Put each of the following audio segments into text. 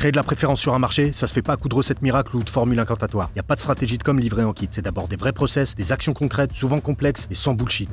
Créer de la préférence sur un marché, ça se fait pas à coup de recettes miracles ou de formules incantatoires. Y a pas de stratégie de com livrée en kit. C'est d'abord des vrais process, des actions concrètes, souvent complexes et sans bullshit.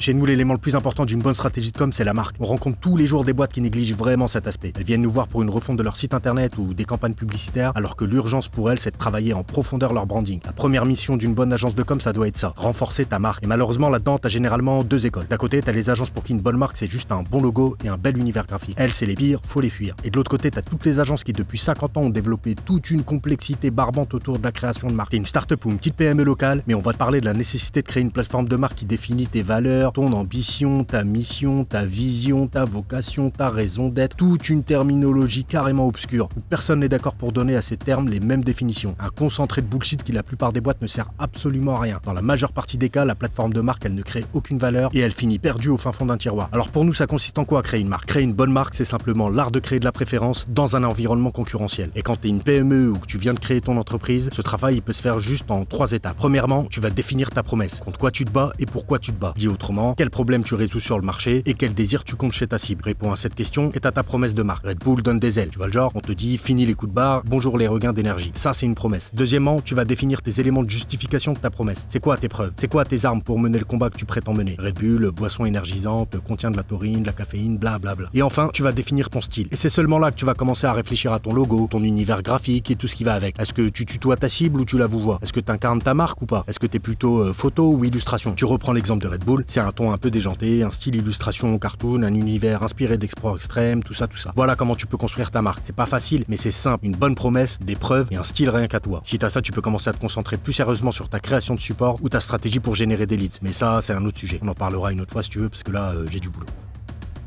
Chez nous, l'élément le plus important d'une bonne stratégie de com, c'est la marque. On rencontre tous les jours des boîtes qui négligent vraiment cet aspect. Elles viennent nous voir pour une refonte de leur site internet ou des campagnes publicitaires, alors que l'urgence pour elles, c'est de travailler en profondeur leur branding. La première mission d'une bonne agence de com, ça doit être ça, renforcer ta marque. Et malheureusement, là-dedans, t'as généralement deux écoles. D'un côté, t'as les agences pour qui une bonne marque, c'est juste un bon logo et un bel univers graphique. Elles, c'est les pires, faut les fuir. Et de l'autre côté, t'as toutes les agences qui, depuis 50 ans, ont développé toute une complexité barbante autour de la création de marque. T'es une start-up ou une petite PME locale, mais on va te parler de la nécessité de créer une plateforme de marque qui définit tes valeurs, ton ambition, ta mission, ta vision, ta vocation, ta raison d'être, toute une terminologie carrément obscure, où personne n'est d'accord pour donner à ces termes les mêmes définitions. Un concentré de bullshit qui la plupart des boîtes ne sert absolument à rien. Dans la majeure partie des cas, la plateforme de marque, elle ne crée aucune valeur et elle finit perdue au fin fond d'un tiroir. Alors pour nous, ça consiste en quoi créer une marque? Créer une bonne marque, c'est simplement l'art de créer de la préférence dans un environnement concurrentiel. Et quand t'es une PME ou que tu viens de créer ton entreprise, ce travail il peut se faire juste en 3 étapes. Premièrement, tu vas définir ta promesse. Contre quoi tu te bats et pourquoi tu te bats. Dit autrement, quel problème tu résous sur le marché et quel désir tu comptes chez ta cible. Réponds à cette question et t'as ta promesse de marque. Red Bull donne des ailes. Tu vois le genre, on te dit fini les coups de barre, bonjour les regains d'énergie. Ça c'est une promesse. Deuxièmement, tu vas définir tes éléments de justification de ta promesse. C'est quoi tes preuves? C'est quoi tes armes pour mener le combat que tu prétends mener? Red Bull, boisson énergisante, contient de la taurine, de la caféine, blablabla. Et enfin, tu vas définir ton style. Et c'est seulement là que tu vas commencer à réfléchir à ton logo, ton univers graphique et tout ce qui va avec. Est-ce que tu tutoies ta cible ou tu la vouvoies? Est-ce que tu incarnes ta marque ou pas? Est-ce que t'es plutôt photo ou illustration? Tu reprends l'exemple de Red Bull, c'est un ton un peu déjanté, un style illustration cartoon, un univers inspiré d'exploits extrêmes, tout ça. Voilà comment tu peux construire ta marque. C'est pas facile, mais c'est simple. Une bonne promesse, des preuves et un style rien qu'à toi. Si t'as ça, tu peux commencer à te concentrer plus sérieusement sur ta création de support ou ta stratégie pour générer des leads. Mais ça, c'est un autre sujet. On en parlera une autre fois si tu veux, parce que là, j'ai du boulot.